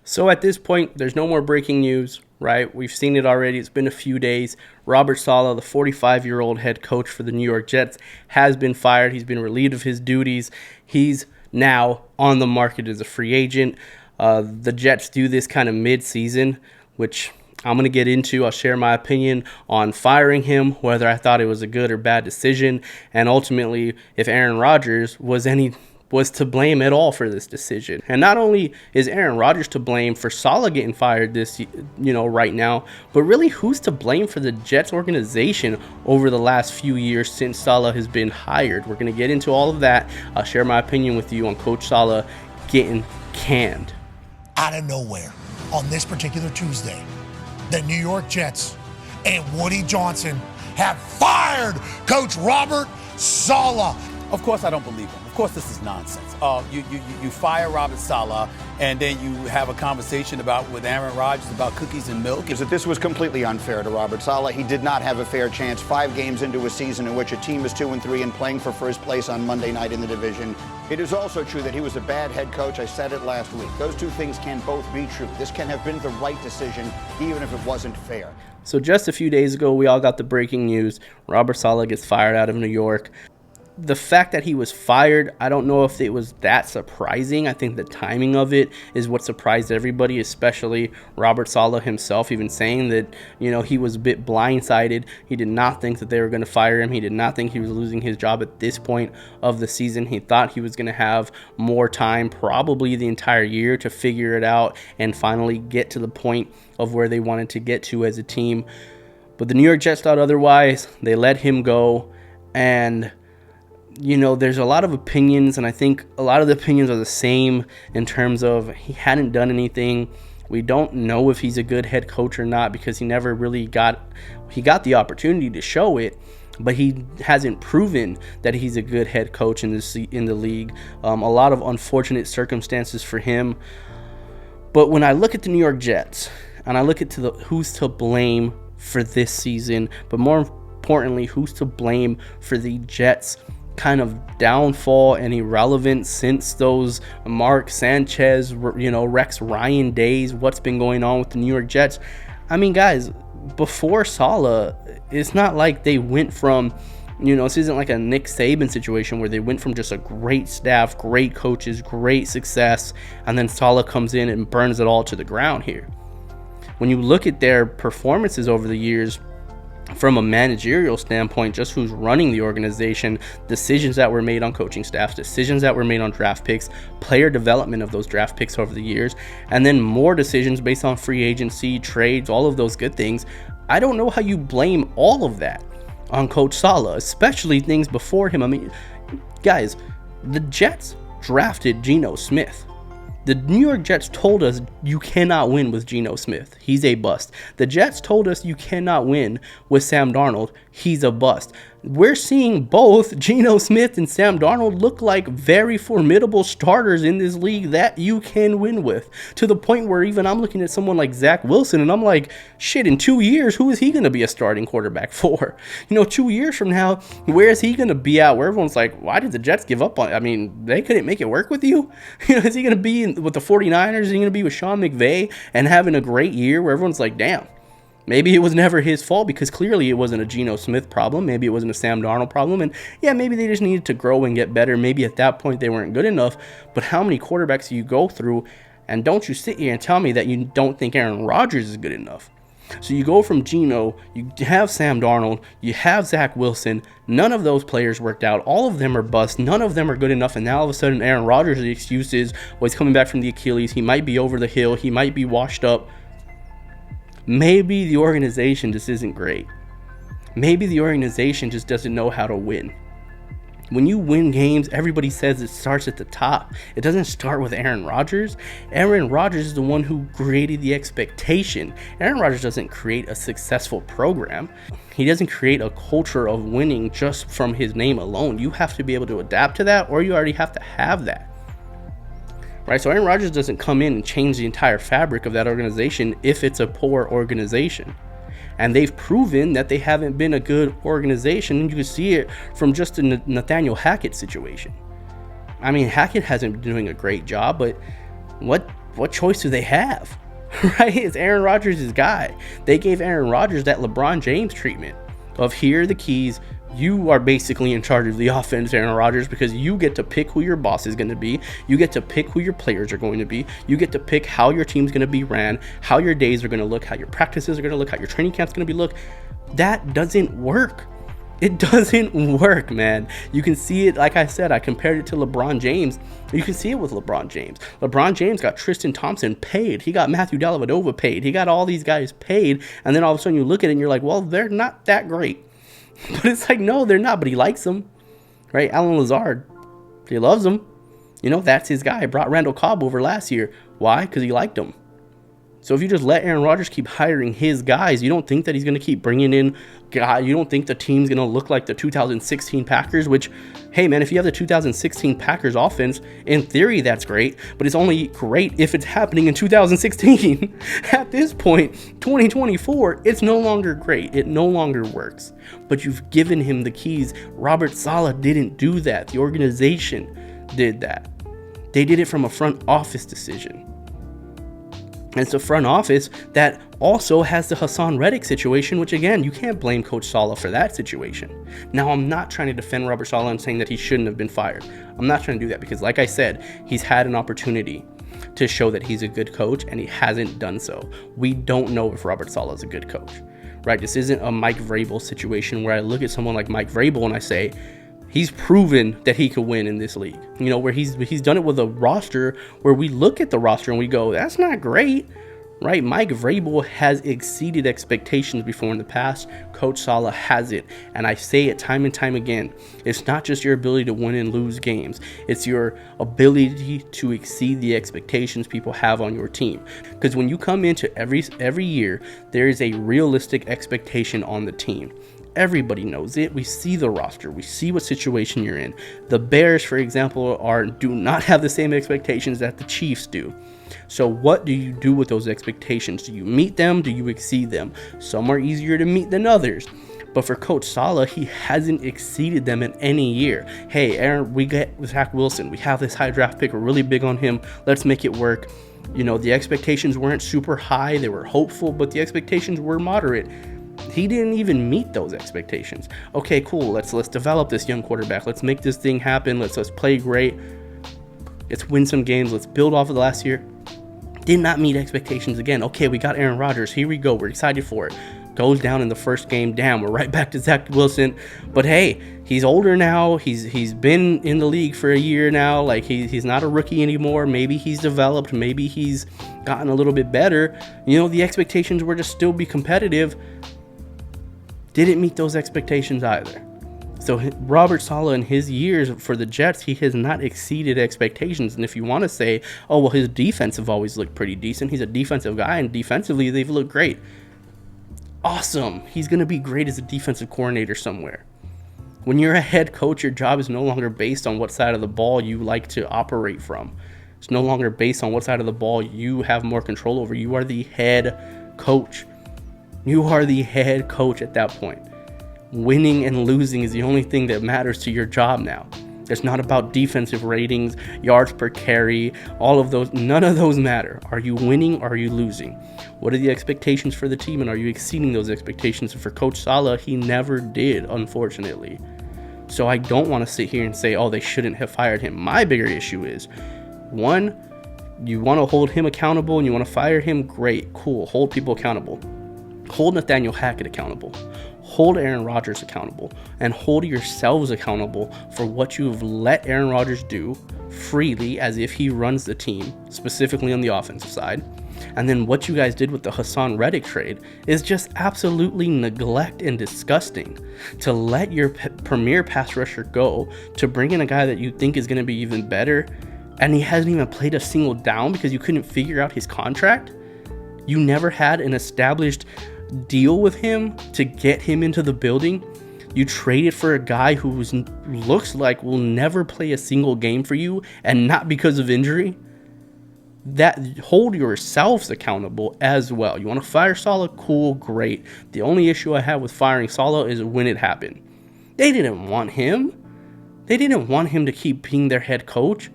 So at this point, there's no more breaking news, right? We've seen it already. It's been a few days. Robert Saleh, the 45-year-old head coach for the New York Jets, has been fired. He's been relieved of his duties. He's now on the market as a free agent. The Jets do this kind of mid-season, which I'm going to get into. I'll share my opinion on firing him, whether I thought it was a good or bad decision, and ultimately if Aaron Rodgers was to blame at all for this decision. And not only is Aaron Rodgers to blame for Saleh getting fired right now, but really who's to blame for the Jets organization over the last few years since Saleh has been hired? We're going to get into all of that. I'll share my opinion with you on Coach Saleh getting canned. Out of nowhere, on this particular Tuesday, the New York Jets and Woody Johnson have fired Coach Robert Saleh. Of course I don't believe him. Of course this is nonsense. You fire Robert Saleh, and then you have a conversation with Aaron Rodgers about cookies and milk. Is that this was completely unfair to Robert Saleh. He did not have a fair chance 5 games into a season in which a team is 2-3 and playing for first place on Monday night in the division. It is also true that he was a bad head coach. I said it last week. Those two things can both be true. This can have been the right decision, even if it wasn't fair. So just a few days ago, we all got the breaking news. Robert Saleh gets fired out of New York. The fact that he was fired, I don't know if it was that surprising. I think the timing of it is what surprised everybody, especially Robert Saleh himself, even saying that, he was a bit blindsided. He did not think that they were going to fire him. He did not think he was losing his job at this point of the season. He thought he was going to have more time, probably the entire year, to figure it out and finally get to the point of where they wanted to get to as a team. But the New York Jets thought otherwise. They let him go, and there's a lot of opinions, and I think a lot of the opinions are the same in terms of he hadn't done anything. We don't know if he's a good head coach or not because he never really got the opportunity to show it, but he hasn't proven that he's a good head coach in the league. A lot of unfortunate circumstances for him. But when I look at the New York Jets and I look at who's to blame for this season, but more importantly, who's to blame for the Jets' kind of downfall and irrelevance since those Mark Sanchez, Rex Ryan days, what's been going on with the New York Jets. I mean, guys, before Saleh, it's not like they went from, this isn't like a Nick Saban situation where they went from just a great staff, great coaches, great success, and then Saleh comes in and burns it all to the ground here. When you look at their performances over the years, from a managerial standpoint, just who's running the organization, decisions that were made on coaching staffs, decisions that were made on draft picks, player development of those draft picks over the years, and then more decisions based on free agency, trades, all of those good things. I don't know how you blame all of that on Coach Saleh, especially things before him. I mean, guys, the Jets drafted Geno Smith. The New York Jets told us you cannot win with Geno Smith. He's a bust. The Jets told us you cannot win with Sam Darnold. He's a bust. We're seeing both Geno Smith and Sam Darnold look like very formidable starters in this league that you can win with, to the point where even I'm looking at someone like Zach Wilson and I'm like, shit, in 2 years, who is he going to be a starting quarterback for? 2 years from now, where is he going to be at where everyone's like, why did the Jets give up on? I mean, they couldn't make it work with you. Is he going to be with the 49ers? Is he going to be with Sean McVay and having a great year where everyone's like, damn, maybe it was never his fault, because clearly it wasn't a Geno Smith problem. Maybe it wasn't a Sam Darnold problem. And yeah, maybe they just needed to grow and get better. Maybe at that point they weren't good enough. But how many quarterbacks do you go through? And don't you sit here and tell me that you don't think Aaron Rodgers is good enough. So you go from Geno, you have Sam Darnold, you have Zach Wilson. None of those players worked out. All of them are bust. None of them are good enough. And now all of a sudden Aaron Rodgers, the excuse is, well, he's coming back from the Achilles. He might be over the hill. He might be washed up. Maybe the organization just isn't great. Maybe the organization just doesn't know how to win. When you win games, everybody says it starts at the top. It doesn't start with Aaron Rodgers. Aaron Rodgers is the one who created the expectation. Aaron Rodgers doesn't create a successful program. He doesn't create a culture of winning just from his name alone. You have to be able to adapt to that, or you already have to have that. Right, so Aaron Rodgers doesn't come in and change the entire fabric of that organization if it's a poor organization. And they've proven that they haven't been a good organization, and you can see it from just the Nathaniel Hackett situation. I mean, Hackett hasn't been doing a great job, but what what choice do they have? Right? It's Aaron Rodgers' guy. They gave Aaron Rodgers that LeBron James treatment of, here are the keys. You are basically in charge of the offense, Aaron Rodgers, because you get to pick who your boss is going to be. You get to pick who your players are going to be. You get to pick how your team's going to be ran, how your days are going to look, how your practices are going to look, how your training camp's going to be look. That doesn't work. It doesn't work, man. You can see it. Like I said, I compared it to LeBron James. You can see it with LeBron James. LeBron James got Tristan Thompson paid. He got Matthew Dellavedova paid. He got all these guys paid. And then all of a sudden you look at it and you're like, well, they're not that great. But it's like, no, they're not. But he likes them, right? Alan Lazard, he loves them. You know, that's his guy. Brought Randall Cobb over last year. Why? Because he liked him. So if you just let Aaron Rodgers keep hiring his guys, you don't think that he's going to keep bringing in guys. You don't think the team's going to look like the 2016 Packers, which, hey, man, if you have the 2016 Packers offense, in theory, that's great. But it's only great if it's happening in 2016. At this point, 2024, it's no longer great. It no longer works. But you've given him the keys. Robert Saleh didn't do that. The organization did that. They did it from a front office decision. And it's a front office that also has the Hassan Reddick situation, which, again, you can't blame Coach Saleh for that situation. Now, I'm not trying to defend Robert Saleh and saying that he shouldn't have been fired. I'm not trying to do that because, like I said, he's had an opportunity to show that he's a good coach, and he hasn't done so. We don't know if Robert Saleh is a good coach, right? This isn't a Mike Vrabel situation where I look at someone like Mike Vrabel and I say, he's proven that he could win in this league. You know, where he's done it with a roster where we look at the roster and we go, that's not great, right? Mike Vrabel has exceeded expectations before in the past. Coach Saleh hasn't. And I say it time and time again. It's not just your ability to win and lose games. It's your ability to exceed the expectations people have on your team. Because when you come into every year, there is a realistic expectation on the team. Everybody knows it. We see the roster. We see what situation you're in. The Bears, for example, do not have the same expectations that the Chiefs do. So what do you do with those expectations? Do you meet them? Do you exceed them? Some are easier to meet than others. But for Coach Saleh, he hasn't exceeded them in any year. Hey, Aaron, we get Zach Wilson. We have this high draft pick. We're really big on him. Let's make it work. You know, the expectations weren't super high. They were hopeful, but the expectations were moderate. He didn't even meet those expectations. Okay, cool. Let's develop this young quarterback. Let's make this thing happen. Let's play great. Let's win some games. Let's build off of the last year. Did not meet expectations again. Okay, we got Aaron Rodgers. Here we go. We're excited for it. Goes down in the first game. Damn, we're right back to Zach Wilson. But hey, he's older now. He's been in the league for a year now. Like he's not a rookie anymore. Maybe he's developed. Maybe he's gotten a little bit better. You know, the expectations were to still be competitive. Didn't meet those expectations either. So Robert Saleh in his years for the Jets, he has not exceeded expectations. And if you want to say, oh, well, his defense have always looked pretty decent. He's a defensive guy, and defensively they've looked great. Awesome. He's going to be great as a defensive coordinator somewhere. When you're a head coach, your job is no longer based on what side of the ball you like to operate from. It's no longer based on what side of the ball you have more control over. You are the head coach. You are the head coach at that point. Winning and losing is the only thing that matters to your job now. It's not about defensive ratings, yards per carry, all of those. None of those matter. Are you winning or are you losing? What are the expectations for the team, and are you exceeding those expectations? And for Coach Saleh, he never did, unfortunately. So I don't want to sit here and say, oh, they shouldn't have fired him. My bigger issue is, one, you want to hold him accountable and you want to fire him? Great, cool. Hold people accountable. Hold Nathaniel Hackett accountable. Hold Aaron Rodgers accountable, and hold yourselves accountable for what you've let Aaron Rodgers do freely as if he runs the team, specifically on the offensive side. And then what you guys did with the Hassan Reddick trade is just absolutely neglect and disgusting. To let your premier pass rusher go, to bring in a guy that you think is going to be even better, and he hasn't even played a single down because you couldn't figure out his contract. You never had an established deal with him to get him into the building. You traded for a guy who looks like will never play a single game for you, and not because of injury. That, hold yourselves accountable as well. You want to fire Saleh? Cool, great. The only issue I have with firing Saleh is when it happened. They didn't want him. They didn't want him to keep being their head coach.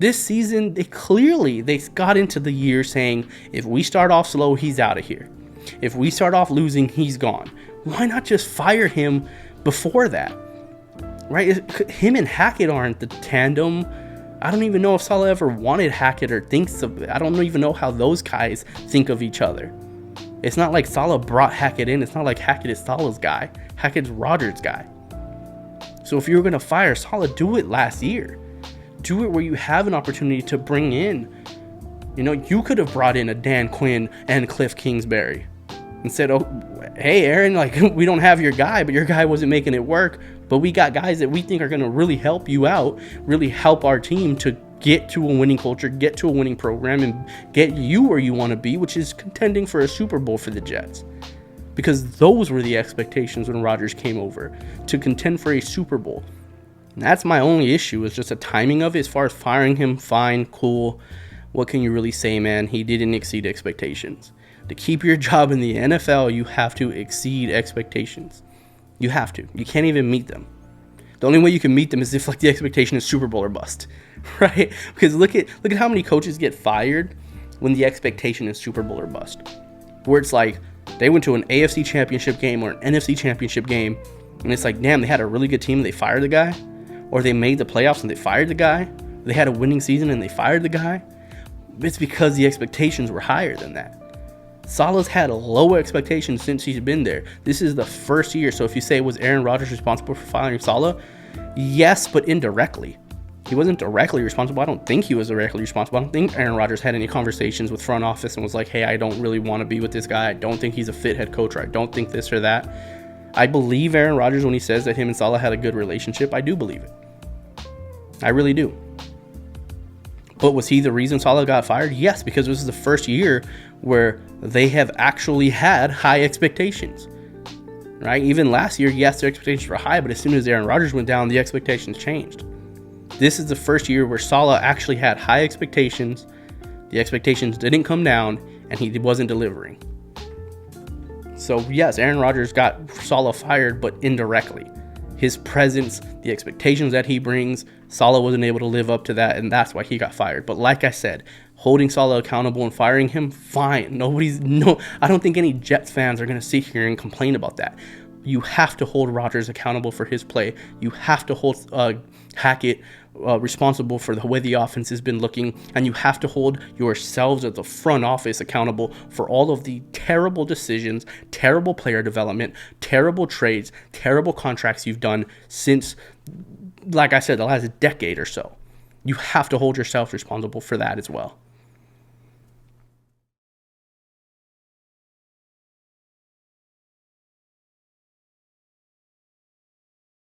This season, they got into the year saying, if we start off slow, he's out of here. If we start off losing, he's gone. Why not just fire him before that? Right? Him and Hackett aren't the tandem. I don't even know if Saleh ever wanted Hackett or thinks of it. I don't even know how those guys think of each other. It's not like Saleh brought Hackett in. It's not like Hackett is Saleh's guy. Hackett's Rodgers' guy. So if you were going to fire Saleh, do it last year. Do it where you have an opportunity to bring in. You could have brought in a Dan Quinn and Cliff Kingsbury and said, oh, hey, Aaron, like, we don't have your guy, but your guy wasn't making it work. But we got guys that we think are going to really help you out, really help our team to get to a winning culture, get to a winning program, and get you where you want to be, which is contending for a Super Bowl for the Jets. Because those were the expectations when Rodgers came over, to contend for a Super Bowl. And that's my only issue, is just the timing of it. As far as firing him, fine, cool. What can you really say, man? He didn't exceed expectations. To keep your job in the NFL, you have to exceed expectations. You have to. You can't even meet them. The only way you can meet them is if, like, the expectation is Super Bowl or bust, right? Because look at how many coaches get fired when the expectation is Super Bowl or bust, where it's like they went to an AFC championship game or an NFC championship game, and it's like, damn, they had a really good team and they fired the guy, or they made the playoffs and they fired the guy. They had a winning season and they fired the guy. It's because the expectations were higher than that. Saleh's had a low expectation since he's been there. This is the first year. So if you say, was Aaron Rodgers responsible for firing Saleh? Yes, but indirectly. He wasn't directly responsible. I don't think he was directly responsible. I don't think Aaron Rodgers had any conversations with front office and was like, hey, I don't really want to be with this guy. I don't think he's a fit head coach, or I don't think this or that. I believe Aaron Rodgers when he says that him and Saleh had a good relationship. I do believe it. I really do. But was he the reason Saleh got fired? Yes, because this is the first year where they have actually had high expectations, right? Even last year, yes, their expectations were high, but as soon as Aaron Rodgers went down, the expectations changed. This is the first year where Saleh actually had high expectations. The expectations didn't come down, and he wasn't delivering. So yes, Aaron Rodgers got Saleh fired, but indirectly. His presence, the expectations that he brings, Saleh wasn't able to live up to that, and that's why he got fired. But like I said, holding Saleh accountable and firing him, fine. I don't think any Jets fans are going to sit here and complain about that. You have to hold Rodgers accountable for his play. You have to hold Hackett responsible for the way the offense has been looking, and you have to hold yourselves as the front office accountable for all of the terrible decisions, terrible player development, terrible trades, terrible contracts you've done since, like I said, the last decade or so. You have to hold yourself responsible for that as well.